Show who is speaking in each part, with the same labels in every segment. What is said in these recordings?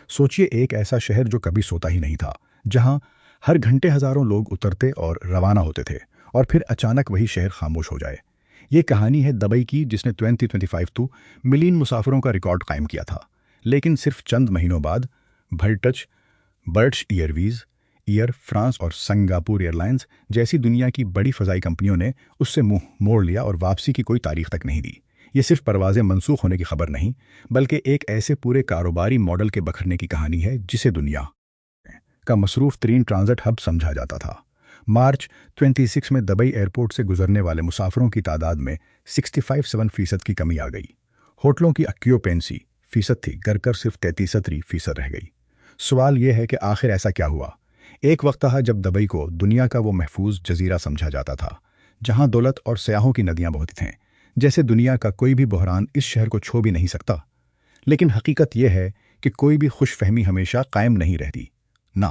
Speaker 1: सोचिए एक ऐसा शहर जो कभी सोता ही नहीं था, जहां हर घंटे हजारों लोग उतरते और रवाना होते थे, और फिर अचानक वही शहर खामोश हो जाए। ये कहानी है दुबई की, जिसने 2025 टू मिलियन मुसाफिरों का रिकॉर्ड कायम किया था। लेकिन सिर्फ चंद महीनों बाद भरटच बर्ट्स एयरवेज, एयर फ्रांस और सिंगापुर एयरलाइंस जैसी दुनिया की बड़ी फ़ज़ाई कंपनियों ने उससे मुंह मोड़ लिया और वापसी की कोई तारीख तक नहीं दी। ये सिर्फ परवाज़ें मनसूख होने की खबर नहीं, बल्कि एक ऐसे पूरे कारोबारी मॉडल के बखरने की कहानी है जिसे दुनिया का मसरूफ़ तरीन ट्रांजिट हब समझा जाता था। मार्च 26 में दुबई एयरपोर्ट से गुजरने वाले मुसाफिरों की तादाद में 65% की कमी आ गई। होटलों की ऑक्यूपेंसी फीसद थी, घरकर सिर्फ 33% रह गई। सवाल यह है कि आखिर ऐसा क्या हुआ। एक वक्त था जब दुबई को दुनिया का वो महफूज जजीरा समझा जाता था, जहां दौलत और सयाहों की नदियां बहती थीं। जैसे दुनिया का कोई भी बहरान इस शहर को छू भी नहीं सकता। लेकिन हकीकत यह है कि कोई भी खुशफहमी हमेशा कायम नहीं रहती। ना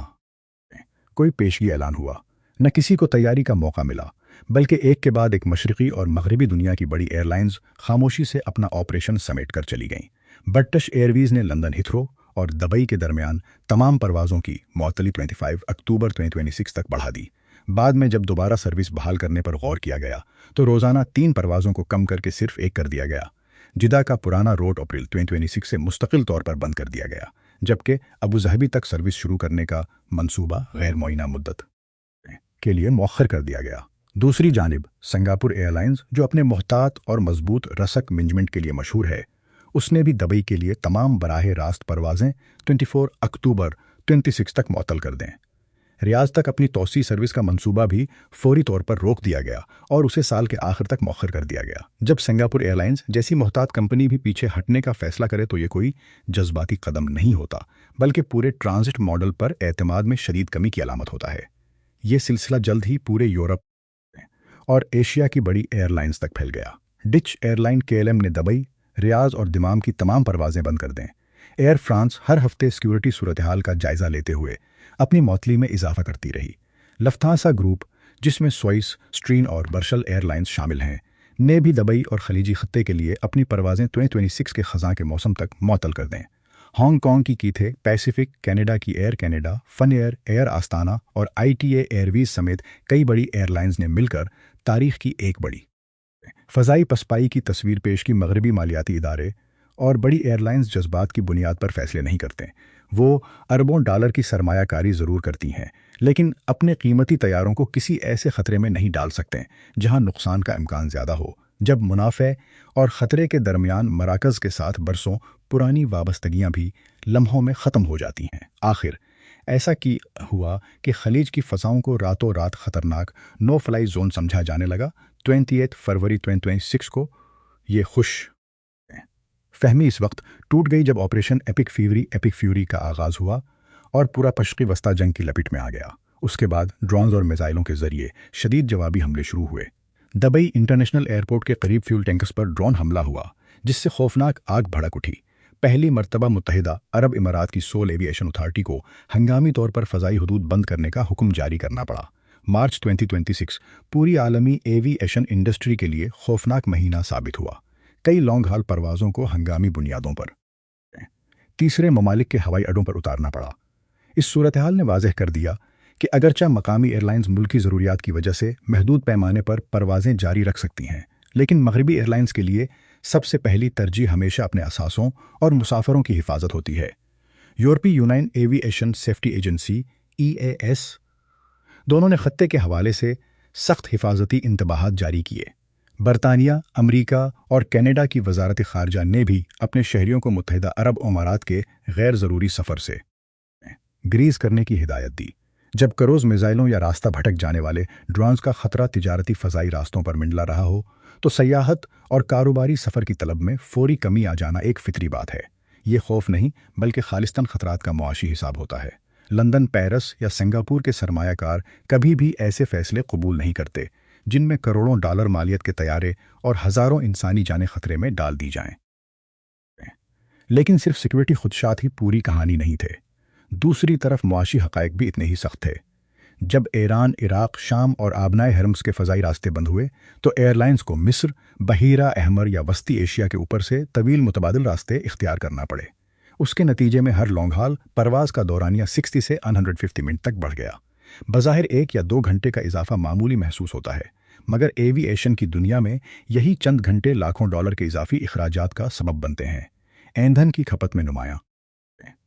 Speaker 1: कोई पेशगी ऐलान हुआ, न किसी को तैयारी का मौका मिला, बल्कि एक के बाद एक मशरकी और मगरबी दुनिया की बड़ी एयरलाइंस खामोशी से अपना ऑपरेशन समेट कर चली गईं। बर्टिश एयरवेज ने लंदन हिथरो और दुबई के दरमियान तमाम परवाज़ों की मअतली 25 अक्टूबर 2026 तक बढ़ा दी। बाद में जब दोबारा सर्विस बहाल करने पर गौर किया गया तो रोज़ाना 3 परवाज़ों को कम करके सिर्फ एक कर दिया गया। जिदा का पुराना रूट अप्रैल 2026 से मुस्तकिल तौर पर बंद कर दिया गया, जबकि अबू धाबी तक सर्विस शुरू करने का मंसूबा गैर मुअय्यना मुद्दत के लिए मौखर कर दिया गया। दूसरी जानिब सिंगापुर एयरलाइंस, जो अपने मोहतात और मजबूत रसक मैनेजमेंट के लिए मशहूर है, उसने भी दुबई के लिए तमाम बराह रास्त परवाज़ें 24 अक्टूबर 26 तक मुअत्तल कर दें। रियाज तक अपनी तोसी सर्विस का मंसूबा भी फौरी तौर पर रोक दिया गया और उसे साल के आखिर तक मौखर कर दिया गया। जब सिंगापुर एयरलाइंस जैसी मोहतात कंपनी भी पीछे हटने का फैसला करे तो ये कोई जज्बाती कदम नहीं होता, बल्कि पूरे ट्रांजिट मॉडल पर एतमाद में शदीद कमी की अलामत होता है। ये सिलसिला जल्द ही पूरे यूरोप और एशिया की बड़ी एयरलाइंस तक फैल गया। डिच एयरलाइन KLM ने दुबई, रियाज और दिमाम की तमाम परवाज़ें बंद कर दें। एयर फ्रांस हर हफ्ते सिक्योरिटी सूरत हाल का जायज़ा लेते हुए अपनी मौतली में इजाफा करती रही। लफ्थांसा ग्रुप, जिसमें स्विस, स्ट्रीन और बर्शल एयरलाइंस शामिल हैं, ने भी दुबई और खलीजी खत्ते के लिए अपनी परवाज़ें 2026 के ख़ज़ां के मौसम तक मुअत्तल कर दें। हांगकांग की थे पैसिफिक, कनाडा की Air Canada, Finnair, Air Astana और ITA एयरवेज समेत कई बड़ी एयरलाइंस ने मिलकर तारीख की एक बड़ी फ़ज़ाई पसपाई की तस्वीर पेश की। मगरबी मालियाती इदारे और बड़ी एयरलाइंस जज्बात की बुनियाद पर फैसले नहीं करते। वो अरबों डॉलर की सरमायाकारी ज़रूर करती हैं, लेकिन अपने कीमती तैयारों को किसी ऐसे ख़तरे में नहीं डाल सकते जहां नुकसान का इम्कान ज़्यादा हो। जब मुनाफे और ख़तरे के दरमियान मराकज़ के साथ बरसों पुरानी वाबस्तगियाँ भी लम्हों में ख़त्म हो जाती हैं। आखिर ऐसा की हुआ कि खलीज की फ़ज़ाओं को रातों रात ख़तरनाक नो फ्लाई जोन समझा जाने लगा। 28 फरवरी 2026 को ये खुश फहमी इस वक्त टूट गई जब ऑपरेशन एपिक फ्यूरी का आगाज़ हुआ और पूरा पश्चिमी वस्ता जंग की लपेट में आ गया। उसके बाद ड्रोन्स और मिसाइलों के ज़रिए शदीद जवाबी हमले शुरू हुए। दुबई इंटरनेशनल एयरपोर्ट के करीब फ्यूल टैंकर्स पर ड्रोन हमला हुआ, जिससे खौफनाक आग भड़क उठी। पहली मरतबा मुत्तहिदा अरब इमारात की सोल एविएशन अथॉरिटी को हंगामी तौर पर फ़ज़ाई हदूद बंद करने का हुक्म जारी करना पड़ा। मार्च 2026 पूरी आलमी एविएशन इंडस्ट्री के लिए खौफनाक महीना साबित हुआ। कई लॉन्ग हाल परवाज़ों को हंगामी बुनियादों पर तीसरे ममालिक के हवाई अड्डों पर उतारना पड़ा। इस सूरत हाल ने वाज़ेह कर दिया कि अगरचा मकामी एयरलाइंस मुल्की ज़रूरियात की वजह से महदूद पैमाने पर परवाज़ें जारी रख सकती हैं, लेकिन मगरबी एयरलाइंस के लिए सबसे पहली तरजीह हमेशा अपने असासों और मुसाफिरों की हिफाजत होती है। यूरोपीय union aviation safety agency EAS दोनों ने खत्ते के हवाले से सख्त हिफाजती इंतबाहात जारी किए। बरतानिया, अमरीका और कनाडा की वजारत ख़ारजा ने भी अपने शहरियों को मुत्तहिदा अरब अमारात के गैर ज़रूरी सफ़र से ग्रीज़ करने की हिदायत दी। जब क्रूज़ मिसाइलों या रास्ता भटक जाने वाले ड्रोन्स का ख़तरा तिजारती फ़ज़ाई रास्तों पर मिंडला रहा हो, तो सयाहत और कारोबारी सफ़र की तलब में फ़ौरी कमी आ जाना एक फितरी बात है। ये खौफ नहीं, बल्कि खालिस्तान ख़तरात का मुआशी हिसाब होता है। लंदन, पेरिस या सिंगापुर के सरमायाकार कभी भी ऐसे फ़ैसले कबूल नहीं करते जिनमें करोड़ों डॉलर मालियत के तैयारे और हज़ारों इंसानी जानें खतरे में डाल दी जाएं। लेकिन सिर्फ सिक्योरिटी खुदशात ही पूरी कहानी नहीं थे। दूसरी तरफ मुआशी हक़ाइक़ भी इतने ही सख्त थे। जब ईरान, इराक़, शाम और आबनाए हरम्स के फ़ज़ाई रास्ते बंद हुए, तो एयरलाइंस को मिस्र, बहीरा अहमर या वस्ती एशिया के ऊपर से तवील मुतबादिल रास्ते इख्तियार करना पड़े। اس کے نتیجے میں ہر لانگ ہال پرواز کا دورانیہ 60 سے 150 منٹ تک بڑھ گیا۔ بظاہر 1 یا 2 گھنٹے کا اضافہ معمولی محسوس ہوتا ہے، مگر ایوی ایشن کی دنیا میں یہی چند گھنٹے لاکھوں ڈالر کے اضافی اخراجات کا سبب بنتے ہیں۔ ایندھن کی کھپت میں نمایاں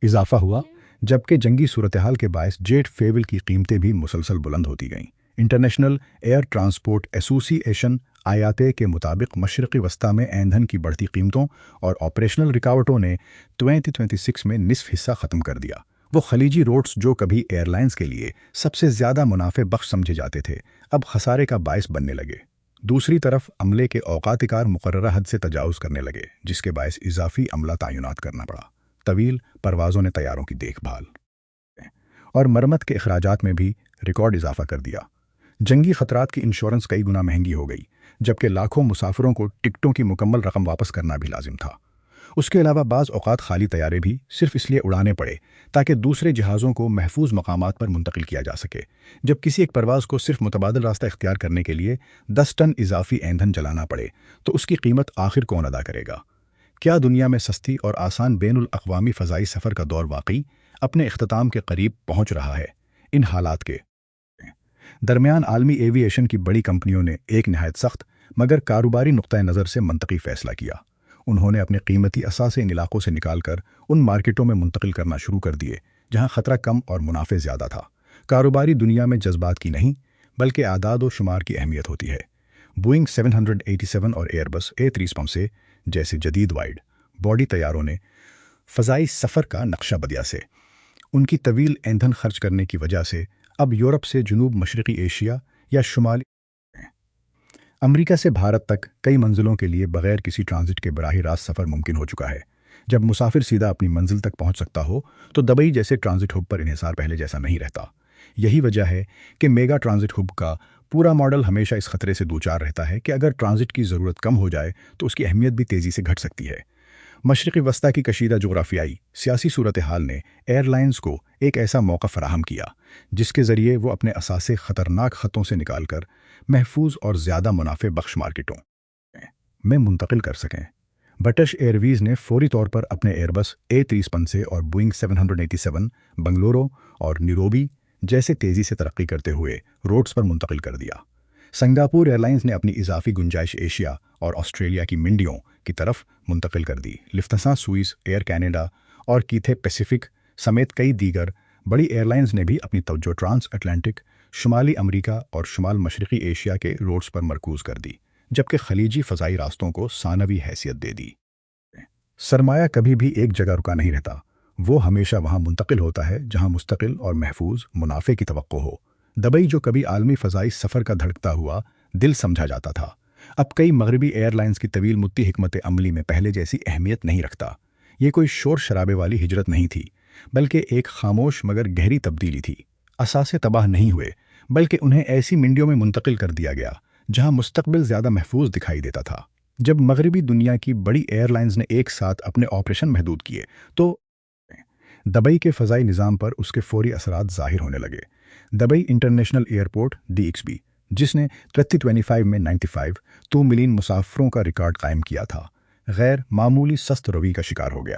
Speaker 1: اضافہ ہوا، جبکہ جنگی صورتحال کے باعث جیٹ فیول کی قیمتیں بھی مسلسل بلند ہوتی گئیں۔ انٹرنیشنل ایئر ٹرانسپورٹ ایسوسی ایشن آیاتے کے مطابق مشرقی وسطی میں ایندھن کی بڑھتی قیمتوں اور آپریشنل رکاوٹوں نے 2026 میں نصف حصہ ختم کر دیا۔ وہ خلیجی روٹس جو کبھی ایئر لائنز کے لیے سب سے زیادہ منافع بخش سمجھے جاتے تھے، اب خسارے کا باعث بننے لگے۔ دوسری طرف عملے کے اوقات کار مقررہ حد سے تجاوز کرنے لگے، جس کے باعث اضافی عملہ تعینات کرنا پڑا۔ طویل پروازوں نے طیاروں کی دیکھ بھال اور مرمت کے اخراجات میں بھی ریکارڈ اضافہ کر دیا۔ جنگی خطرات کی انشورنس کئی گنا مہنگی ہو گئی، جبکہ لاکھوں مسافروں کو ٹکٹوں کی مکمل رقم واپس کرنا بھی لازم تھا۔ اس کے علاوہ بعض اوقات خالی طیارے بھی صرف اس لیے اڑانے پڑے تاکہ دوسرے جہازوں کو محفوظ مقامات پر منتقل کیا جا سکے۔ جب کسی ایک پرواز کو صرف متبادل راستہ اختیار کرنے کے لیے 10 ٹن اضافی ایندھن جلانا پڑے تو اس کی قیمت آخر کون ادا کرے گا؟ کیا دنیا میں سستی اور آسان بین الاقوامی فضائی سفر کا دور واقعی اپنے اختتام کے قریب پہنچ رہا ہے؟ ان حالات کے درمیان عالمی ایوی ایشن کی بڑی کمپنیوں نے ایک نہایت سخت مگر کاروباری نقطۂ نظر سے منطقی فیصلہ کیا۔ انہوں نے اپنے قیمتی اثاثے ان علاقوں سے نکال کر ان مارکیٹوں میں منتقل کرنا شروع کر دیے جہاں خطرہ کم اور منافع زیادہ تھا۔ کاروباری دنیا میں جذبات کی نہیں بلکہ اعداد و شمار کی اہمیت ہوتی ہے۔ بوئنگ 787 اور ایئر بس A350 جیسے جدید وائڈ باڈی طیاروں نے فضائی سفر کا نقشہ بدلا سے ان کی طویل ایندھن خرچ کرنے کی وجہ سے اب یورپ سے جنوب مشرقی ایشیا یا شمالی امریکہ سے بھارت تک کئی منزلوں کے لیے بغیر کسی ٹرانزٹ کے براہ راست سفر ممکن ہو چکا ہے۔ جب مسافر سیدھا اپنی منزل تک پہنچ سکتا ہو تو دبئی جیسے ٹرانزٹ ہب پر انحصار پہلے جیسا نہیں رہتا۔ یہی وجہ ہے کہ میگا ٹرانزٹ ہب کا پورا ماڈل ہمیشہ اس خطرے سے دوچار رہتا ہے کہ اگر ٹرانزٹ کی ضرورت کم ہو جائے تو اس کی اہمیت بھی تیزی سے گھٹ سکتی ہے۔ مشرقی وسطی کی کشیدہ جغرافیائی سیاسی صورتحال نے ایئر لائنز کو ایک ایسا موقع فراہم کیا جس کے ذریعے وہ اپنے اثاثے خطرناک خطوں سے نکال کر محفوظ اور زیادہ منافع بخش مارکیٹوں میں منتقل کر سکیں۔ برٹش ایئر ویز نے فوری طور پر اپنے ایئر بس A350 اور بوئنگ 787 بنگلورو اور نیروبی جیسے تیزی سے ترقی کرتے ہوئے روٹس پر منتقل کر دیا۔ سنگاپور ایئر لائنز نے اپنی اضافی گنجائش ایشیا اور آسٹریلیا کی منڈیوں کی طرف منتقل کر دی۔ لفتھانسا، سوئس، ایئر کینیڈا اور کیتھے پیسیفک سمیت کئی دیگر بڑی ایئر لائنز نے بھی اپنی توجہ ٹرانس اٹلانٹک، شمالی امریکہ اور شمال مشرقی ایشیا کے روٹس پر مرکوز کر دی، جبکہ خلیجی فضائی راستوں کو ثانوی حیثیت دے دی۔ سرمایہ کبھی بھی ایک جگہ رکا نہیں رہتا، وہ ہمیشہ وہاں منتقل ہوتا ہے جہاں مستقل اور محفوظ منافع کی توقع ہو۔ دبئی جو کبھی عالمی فضائی سفر کا دھڑکتا ہوا دل سمجھا جاتا تھا، اب کئی مغربی ایئر لائنز کی طویل مدتی حکمت عملی میں پہلے جیسی اہمیت نہیں رکھتا۔ یہ کوئی شور شرابے والی ہجرت نہیں تھی، بلکہ ایک خاموش مگر گہری تبدیلی تھی۔ اثاثے تباہ نہیں ہوئے، بلکہ انہیں ایسی منڈیوں میں منتقل کر دیا گیا جہاں مستقبل زیادہ محفوظ دکھائی دیتا تھا۔ جب مغربی دنیا کی بڑی ایئر لائنز نے ایک ساتھ اپنے آپریشن محدود کیے تو دبئی کے فضائی نظام پر اس کے فوری اثرات ظاہر ہونے لگے۔ دبئی انٹرنیشنل ایئرپورٹ DXB، جس نے 2025 میں 2 ملین مسافروں کا ریکارڈ قائم کیا تھا، غیر معمولی سست روی کا شکار ہو گیا۔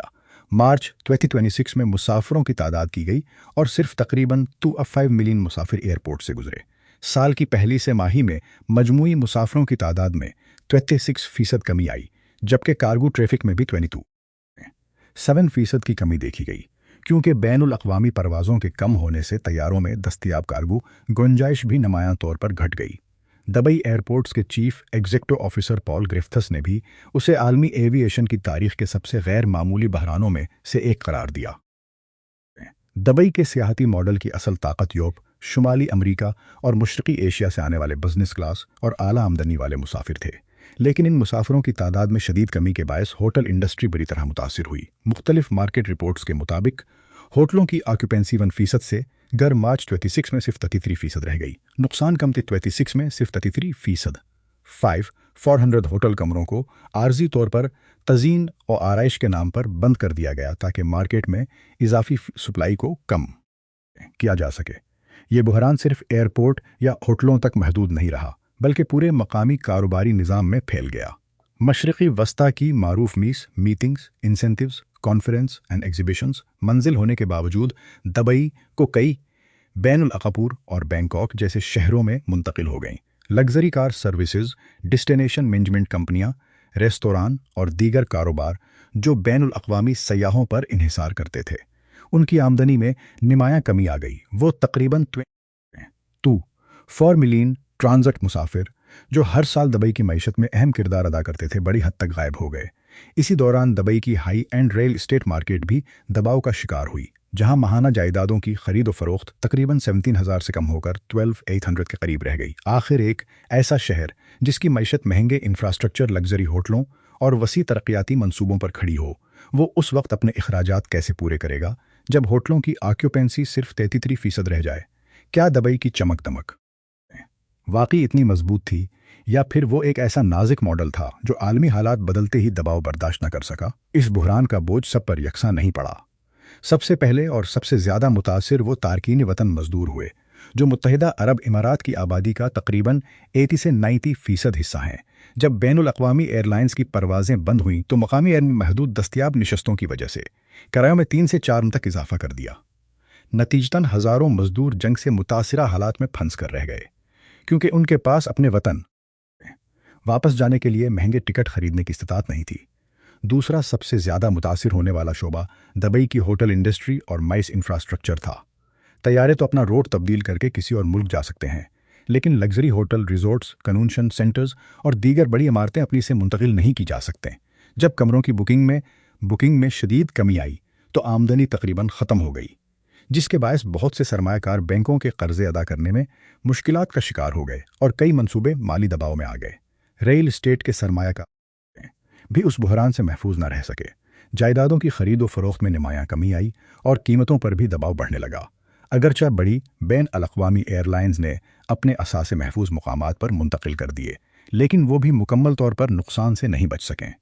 Speaker 1: مارچ 2026 میں مسافروں کی تعداد کی گئی اور صرف تقریباً 2.5 ملین مسافر ایئرپورٹ سے گزرے۔ سال کی پہلی سہ ماہی میں مجموعی مسافروں کی تعداد میں 26% کمی آئی، جبکہ کارگو ٹریفک میں بھی 22.7% کی کمی دیکھی گئی، کیونکہ بین الاقوامی پروازوں کے کم ہونے سے طیاروں میں دستیاب کارگو گنجائش بھی نمایاں طور پر گھٹ گئی۔ دبئی ایئرپورٹس کے چیف ایگزیکٹو آفیسر پال گرفٹس نے بھی اسے عالمی ایوی ایشن کی تاریخ کے سب سے غیر معمولی بحرانوں میں سے ایک قرار دیا۔ دبئی کے سیاحتی ماڈل کی اصل طاقت یورپ، شمالی امریکہ اور مشرقی ایشیا سے آنے والے بزنس کلاس اور اعلیٰ آمدنی والے مسافر تھے، لیکن ان مسافروں کی تعداد میں شدید کمی کے باعث ہوٹل انڈسٹری بری طرح متاثر ہوئی۔ مختلف مارکیٹ رپورٹس کے مطابق ہوٹلوں کی آکوپینسی 1% سے گر مارچ 26 میں صرف 33% رہ گئی۔ نقصان کم تھی 26 میں صرف 33%۔ 400 ہوٹل کمروں کو عارضی طور پر تزئین و آرائش کے نام پر بند کر دیا گیا تاکہ مارکیٹ میں اضافی سپلائی کو کم کیا جا سکے۔ یہ بحران صرف ایئرپورٹ یا ہوٹلوں تک محدود نہیں رہا، بلکہ پورے مقامی کاروباری نظام میں پھیل گیا۔ مشرقی وسطی کی معروف meetings, incentives, conference and exhibitions मंजिल होने के बावजूद दुबई को कई बैन अल-अक़ापूर और बैंकॉक जैसे शहरों में मुंतकिल हो गईं। Luxury car services, destination management कंपनियां, रेस्तोरां और दीगर कारोबार जो बैन अल-अक़वामी सयाहों पर इन्हिसार करते थे, उनकी आमदनी में नुमायां कमी आ गई। वो तकरीबन 4 मिलियन ट्रांजिट मुसाफिर जो हर साल दुबई की मईशत में अहम किरदार अदा करते थे, बड़ी हद तक गायब हो गए। इसी दौरान दुबई की high and real estate market भी दबाव का शिकार हुई, जहां माहाना जायदादों की खरीद और फरोख्त तकरीबन 17,000 से कम होकर 12,800 के करीब रह गई। आखिर एक ऐसा शहर जिसकी मईशत महंगे इंफ्रास्ट्रक्चर, लग्जरी होटलों और वसी तरक्याती मंसूबों पर खड़ी हो, वो उस वक्त अपने अखराजात कैसे पूरे करेगा जब होटलों की ऑक्यूपेंसी सिर्फ 33% रह जाए? क्या दुबई की चमक दमक वाकई इतनी मजबूत थी, या फिर वो एक ऐसा नाजुक मॉडल था जो आलमी हालात बदलते ही दबाव बर्दाश्त न कर सका? इस बुहरान का बोझ सब पर यकसा नहीं पड़ा। सबसे पहले और सबसे ज़्यादा मुतासिर वो तारकीन वतन मजदूर हुए, जो मुत्तहिदा अरब इमारात की आबादी का तकरीबन 80 से 90% हिस्सा हैं। जब बैनुल अक़वामी एयरलाइंस की परवाज़ें बंद हुईं तो मकामी एयर में महदूद दस्तियाब नशस्तों की वजह से किरायों में 3 से 4 तक इजाफा कर दिया। नतीजतन हज़ारों मजदूर जंग से मुतासिरा हालात में फंस कर रह गए, क्योंकि उनके पास अपने वतन वापस जाने के लिए महंगे टिकट खरीदने की इस्तात नहीं थी। दूसरा सबसे ज़्यादा मुतासिर होने वाला शोबा दुबई की होटल इंडस्ट्री और माइस इंफ्रास्ट्रक्चर था। तैयारे तो अपना रोड तब्दील करके किसी और मुल्क जा सकते हैं, लेकिन luxury hotel, resorts, convention centres और दीगर बड़ी इमारतें अपनी से मुंतकिल नहीं की जा सकते। जब कमरों की बुकिंग में शदीद कमी आई तो आमदनी तकरीबन ख़त्म हो गई, जिसके बायस बहुत से सरमायाकार बैंकों के कर्जे अदा करने में मुश्किलात का शिकार हो गए और कई मंसूबे माली दबाव में आ गए। रियल एस्टेट के सरमायाकार भी उस बहरान से महफूज न रह सके। जायदादों की खरीद व फरोख्त में नुमायां कमी आई और कीमतों पर भी दबाव बढ़ने लगा। अगरचे बड़ी बैन अल-अक़वामी एयरलाइंस ने अपने असासे महफूज मुकामात पर मुंतकिल कर दिए, लेकिन वो भी मुकम्मल तौर पर नुकसान से नहीं बच सकें।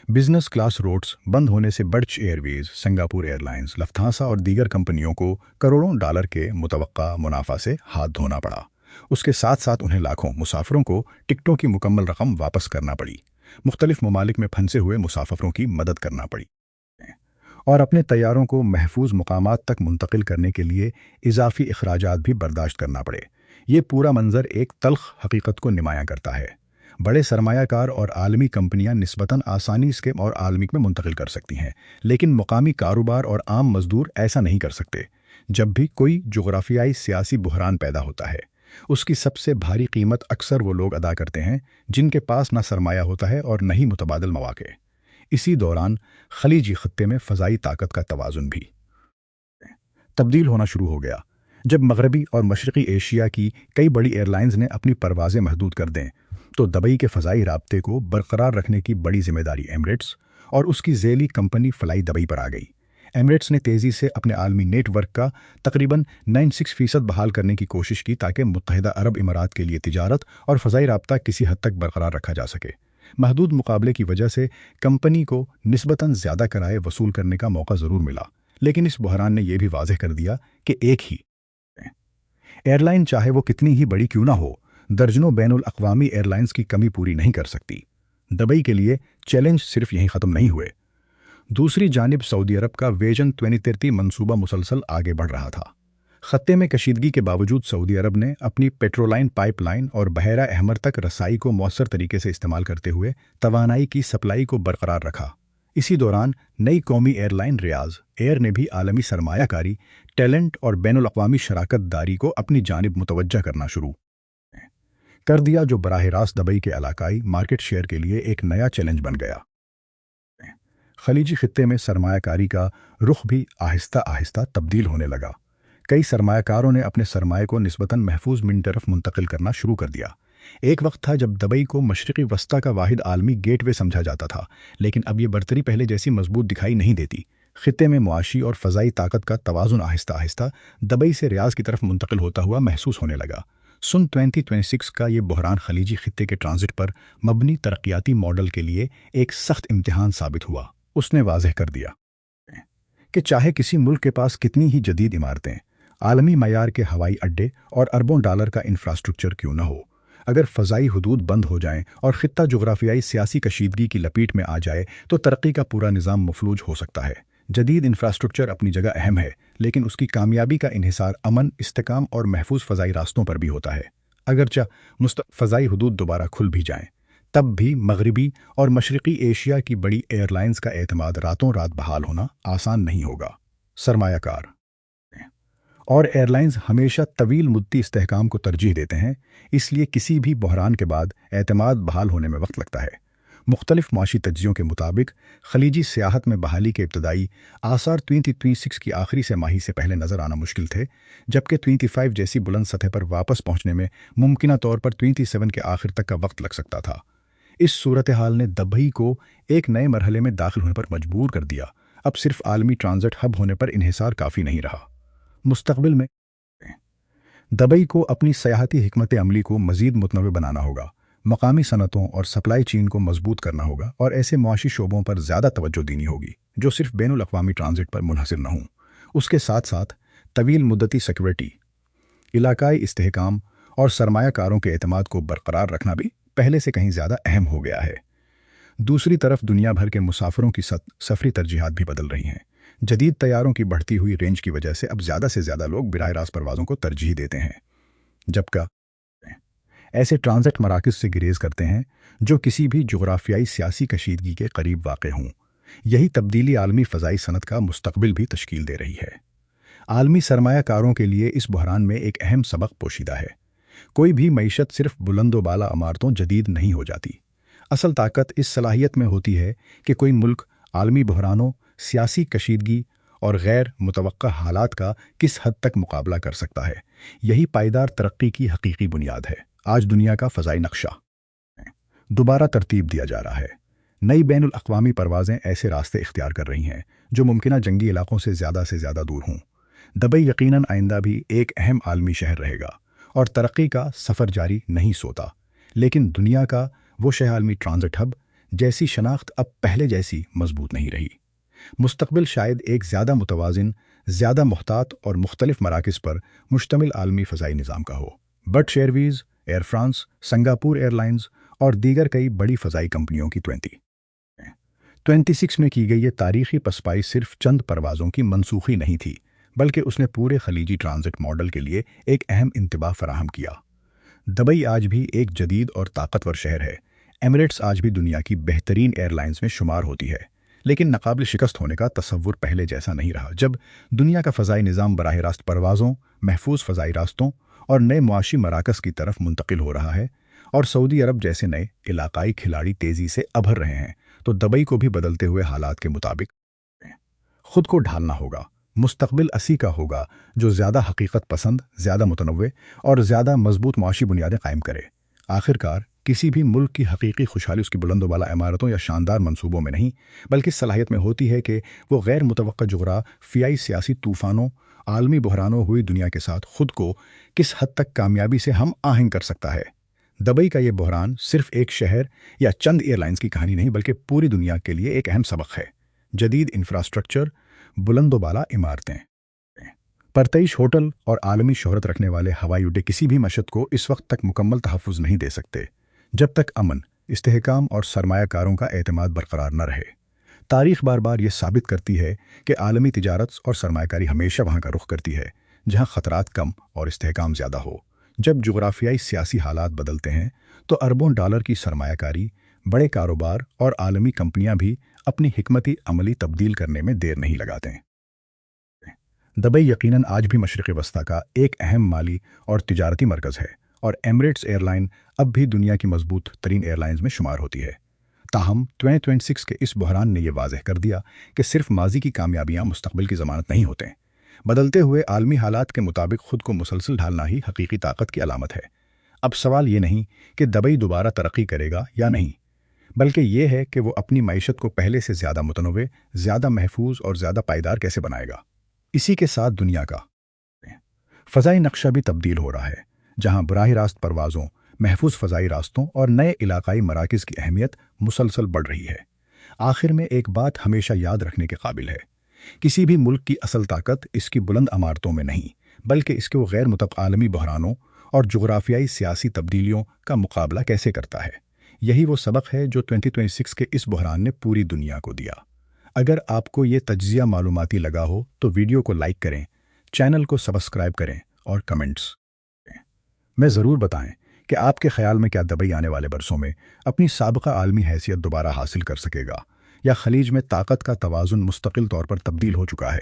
Speaker 1: बिजनेस क्लास रोड्स बंद होने से डच एयरवेज, सिंगापुर एयरलाइंस, लफ्थांसा और दीगर कंपनियों को करोड़ों डॉलर के मुतवक्का मुनाफा से हाथ धोना पड़ा। उसके साथ साथ उन्हें लाखों मुसाफिरों को टिकटों की मुकम्मल रकम वापस करना पड़ी, मुख्तलिफ ममालिक में फंसे हुए मुसाफिरों की मदद करना पड़ी और अपने तैयारों को महफूज मुकामात तक मुंतकिल करने के लिए इजाफी अखराजात भी बर्दाश्त करना पड़े। ये पूरा मंजर एक तल्ख हकीकत को नुमायां करता है। बड़े सरमायाकार और आलमी कंपनियां निस्बतन आसानी से और आलमिक में मुंतकिल कर सकती हैं, लेकिन मुकामी कारोबार और आम मजदूर ऐसा नहीं कर सकते। जब भी कोई जोग्राफियाई सियासी बुहरान पैदा होता है, उसकी सबसे भारी कीमत अक्सर वो लोग अदा करते हैं जिनके पास ना सरमाया होता है और न ही मुतबादिल मौके। इसी दौरान खलीजी खत्ते में फ़ज़ाई ताकत का तवाज़ुन भी तब्दील होना शुरू हो गया। जब मगरबी और मशरक़ी एशिया की कई बड़ी एयरलाइंस ने अपनी परवाज़ें महदूद कर दें, तो दुबई के फ़ज़ाई राब्ते को बरकरार रखने की बड़ी जिम्मेदारी एमिरेट्स और उसकी ज़ेली कंपनी फ़लाई दुबई पर आ गई। एमिरेट्स ने तेज़ी से अपने आलमी नेटवर्क का तकरीबन 96% बहाल करने की कोशिश की ताकि मुत्तहिदा अरब इमारात के लिए तिजारत और फ़ज़ाई राब्ता किसी हद तक बरकरार रखा जा सके। महदूद मुकाबले की वजह से कंपनी को निस्बतन ज़्यादा किराए वसूल करने का मौका ज़रूर मिला, लेकिन इस बहरान ने यह भी वाज़ेह कर दिया कि एक ही एयरलाइन, चाहे वो कितनी ही बड़ी क्यों ना हो, दर्जनों बैनुल अक़वामी एयरलाइंस की कमी पूरी नहीं कर सकती। दुबई के लिए चैलेंज सिर्फ यहीं ख़त्म नहीं हुए। दूसरी जानिब सऊदी अरब का विजन 2030 मंसूबा मुसलसल आगे बढ़ रहा था। खत्ते में कशीदगी के बावजूद सऊदी अरब ने अपनी पेट्रोलाइन पाइपलाइन और बहरा अहमर तक रसाई को मौसर तरीके से इस्तेमाल करते हुए तवानाई की सप्लाई को बरकरार रखा। इसी दौरान नई कौमी एयरलाइन रियाज एयर ने भी आलमी सरमायाकारी, टैलेंट और बैनुल अक़वामी शराकत दारी को अपनी जानिब मुतवज्जा करना शुरू कर दिया, जो बराह रास्त दुबई के इलाकाई मार्केट शेयर के लिए एक नया चैलेंज बन गया। खलीजी खित्ते में सरमायाकारी का रुख भी आहिस्ता आहिस्ता तब्दील होने लगा। कई सरमायाकारों ने अपने सरमाए को निस्बतन महफूज मिन तरफ मुंतकिल करना शुरू कर दिया। एक वक्त था जब दुबई को मशरक़ी वस्ता का वाहिद आलमी गेटवे समझा जाता था, लेकिन अब ये बर्तरी पहले जैसी मजबूत दिखाई नहीं देती। खित्ते में मुआशी और फ़ज़ाई ताकत का तवाज़ुन आहिस्ता आहिस्ता दुबई से रियाज की तरफ मुंतकिल होता हुआ महसूस होने लगा। 2026 का ये बहरान खलीजी खित्ते के ट्रांजिट पर मबनी तरक्याती मॉडल के लिए एक सख्त इम्तिहान साबित हुआ। उसने वाज़ेह कर दिया कि चाहे किसी मुल्क के पास कितनी ही जदीद इमारतें, आलमी मयार के हवाई अड्डे और अरबों डॉलर का इंफ्रास्ट्रक्चर क्यों न हो, अगर फ़ज़ाई हदूद बंद हो जाएं और ख़ित्ता जोग्राफियाई सियासी कशीदगी की लपेट में आ जाए तो तरक्की का पूरा निज़ाम मफलूज हो सकता है। जदीद इंफ्रास्ट्रक्चर अपनी जगह अहम है, लेकिन उसकी कामयाबी का इन्हिसार अमन, इस्तेकाम और महफूज फ़ज़ाई रास्तों पर भी होता है। अगरचा फ़ज़ाई हदूद दोबारा खुल भी जाएं, तब भी मगरबी और मशरक़ी एशिया की बड़ी एयरलाइंस का एतमाद रातों रात बहाल होना आसान नहीं होगा। सरमायाकार और एयरलाइंस हमेशा तवील मुद्दती इस्तेहकाम को तरजीह देते हैं, इसलिए किसी भी बहरान के बाद एतमाद बहाल होने में वक्त लगता है। मुख्तलिफ माशी तज्जियों के मुताबिक खलीजी सियाहत में बहाली के इब्तदाई आसार 2026 की आखिरी से माही से पहले नज़र आना मुश्किल थे, जबकि 25 जैसी बुलंद सतह पर वापस पहुंचने में मुमकिना तौर पर 27 के आखिर तक का वक्त लग सकता था। इस सूरत हाल ने दुबई को एक नए मरहले में दाखिल होने पर मजबूर कर दिया। अब सिर्फ आलमी ट्रांजिट हब होने पर इन्हिसार काफ़ी नहीं रहा। मुस्तकबिल में दुबई को अपनी सयाहती हिकमत अमली को मज़ीद मुतनव्वे बनाना होगा, मकामी सनतों और सप्लाई चेन को मजबूत करना होगा और ऐसे मुआशी शोबों पर ज़्यादा तवज्जो देनी होगी जो सिर्फ बैनुल अक़वामी ट्रांजिट पर मुनहसर न हों। उसके साथ साथ तवील मुद्दती सिक्योरिटी, इलाकाई इस्तेहकाम और सरमायाकारों के एतमाद को बरकरार रखना भी पहले से कहीं ज़्यादा अहम हो गया है। दूसरी तरफ दुनिया भर के मुसाफिरों की सफरी तरजीहात भी बदल रही हैं। जदीद तैयारों की बढ़ती हुई रेंज की वजह से अब ज़्यादा से ज़्यादा लोग बराह रास्त परवाज़ों को तरजीह देते हैं, जबकि ऐसे ट्रांजिट मराकज़ से गुरेज करते हैं जो किसी भी जोग्राफियाई सियासी कशीदगी के करीब वाक़ हों। यही तब्दीली आलमी फ़ज़ाई सनत का मुस्तकबिल भी तश्कील दे रही है। आलमी सरमायाकारों के लिए इस बहरान में एक अहम सबक पोशीदा है। कोई भी मईशत सिर्फ बुलंदोबाला इमारतों जदीद नहीं हो जाती। असल ताकत इस सलाहियत में होती है कि कोई मुल्क आलमी बहरानों, सियासी कशीदगी और गैर मुतवक्का हालात का किस हद तक मुकाबला कर सकता है। यही पायदार तरक्की की हकीकी बुनियाद है। आज दुनिया का फ़ज़ाई नक्शा दोबारा तरतीब दिया जा रहा है। नई बैनुल अक़वामी परवाज़ें ऐसे रास्ते इख्तियार कर रही हैं जो मुमकिना जंगी इलाकों से ज़्यादा दूर हों। दुबई यकीनन आइंदा भी एक अहम आलमी शहर रहेगा और तरक्की का सफ़र जारी नहीं सोता, लेकिन दुनिया का वो शह आलमी ट्रांजिट हब जैसी शनाख्त अब पहले जैसी मजबूत नहीं रही। मुस्तकबिल शायद एक ज़्यादा मुतवाज़िन, ज़्यादा मुहतात और मुख्तलिफ मराकज़ पर मुश्तमिल आलमी फ़ज़ाई निज़ाम का हो। But Airways, air France, Singapore airlines और दीगर कई बड़ी फ़ज़ाई कंपनियों की 2026 में की गई ये तारीख़ी पसपाई सिर्फ चंद परवाज़ों की मनसूखी नहीं थी, बल्कि उसने पूरे खलीजी ट्रांजिट मॉडल के लिए एक अहम इंतबाह फराहम किया। दुबई आज भी एक जदीद और ताकतवर शहर है। एमिरेट्स आज भी दुनिया की बेहतरीन एयरलाइंस में शुमार होती है, लेकिन नाकाबिल शिकस्त होने का तसव्वुर पहले जैसा नहीं रहा। जब दुनिया का फ़ज़ाई निज़ाम बराह रास्त परवाज़ों, महफूज फ़ज़ाई रास्तों और नए मुआशी मराकज़ की तरफ मुंतकिल हो रहा है और सऊदी अरब जैसे नए इलाकाई खिलाड़ी तेज़ी से अभर रहे हैं, तो दुबई को भी बदलते हुए हालात के मुताबिक खुद को ढालना होगा। मुस्तकबिल असी का होगा जो ज़्यादा हकीकत पसंद, ज़्यादा मुतनव्वे और ज़्यादा मजबूत मुआशी बुनियादें कायम करे। आखिरकार किसी भी मुल्क की हकीकी खुशहाली उसकी बुलंदोबाला इमारतों या शानदार मंसूबों में नहीं, बल्कि सलाहियत में होती है कि वो गैर मुतवक्का जोग्राफियाई सियासी तूफ़ानों, आलमी बहरानों हुई दुनिया के साथ खुद को किस हद तक कामयाबी से हम आहंग कर सकता है। दुबई का ये बहरान सिर्फ एक शहर या चंद एयरलाइंस की कहानी नहीं, बल्कि पूरी दुनिया के लिए एक अहम सबक है। जदीद इंफ्रास्ट्रक्चर, बुलंदोबाला इमारतें, परतईश होटल और आलमी शोहरत रखने वाले हवाई अड्डे किसी भी मशत को इस वक्त तक मुकम्मल तहफ़्फ़ुज़ नहीं दे सकते जब तक अमन, इस्तेहकाम और सरमायाकारों का एतमाद बरकरार न रहे। तारीख़ बार बार ये साबित करती है कि आलमी तिजारत और सरमायाकारी हमेशा वहाँ का रुख करती है जहाँ ख़तरात कम और इस्तेहकाम ज़्यादा हो। जब जोग्राफियाई सियासी हालात बदलते हैं तो अरबों डॉलर की सरमायाकारी, बड़े कारोबार और आलमी कंपनियां भी अपनी हिकमती अमली तब्दील करने में देर नहीं लगाते हैं। दुबई यकीनन आज भी मशरिक़ वस्ता का एक अहम माली और तिजारती मरकज़ है और एमिरेट्स एयरलाइन अब भी दुनिया की मजबूत तरीन एयरलाइंस में शुमार होती है। ताहम 2026 के इस बहरान ने यह वाज़ेह कर दिया कि सिर्फ माजी की कामयाबियां मुस्तकबिल की ज़मानत नहीं होते। बदलते हुए आलमी हालात के मुताबिक खुद को मुसलसल ढालना ही हकीकी ताकत की अलामत है। अब सवाल ये नहीं कि दुबई दोबारा तरक्की करेगा या नहीं, बल्कि ये है कि वो अपनी मईशत को पहले से ज़्यादा मुतनव्वे, ज़्यादा महफूज और ज़्यादा पायदार कैसे बनाएगा। इसी के साथ दुनिया का फ़ज़ाई नक्शा भी तब्दील हो रहा है, जहाँ बराह रास्त परवाज़ों, महफूज फ़ज़ाई रास्तों और नए इलाकाई मराकज़ की अहमियत मुसलसल बढ़ रही है। आखिर में एक बात हमेशा याद रखने के काबिल है, किसी भी मुल्क की असल ताकत इसकी बुलंद इमारतों में नहीं, बल्कि इसके वो गैर मुतवक्का आलमी बहरानों और जोग्राफियाई सियासी तब्दीलियों का मुकाबला कैसे करता है। यही वो सबक है जो 2026 के इस बहरान ने पूरी दुनिया को दिया। اگر آپ کو یہ تجزیہ معلوماتی لگا ہو تو ویڈیو کو لائک کریں، چینل کو سبسکرائب کریں اور کمنٹس میں ضرور بتائیں کہ آپ کے خیال میں کیا دبئی آنے والے برسوں میں اپنی سابقہ عالمی حیثیت دوبارہ حاصل کر سکے گا، یا خلیج میں طاقت کا توازن مستقل طور پر تبدیل ہو چکا ہے۔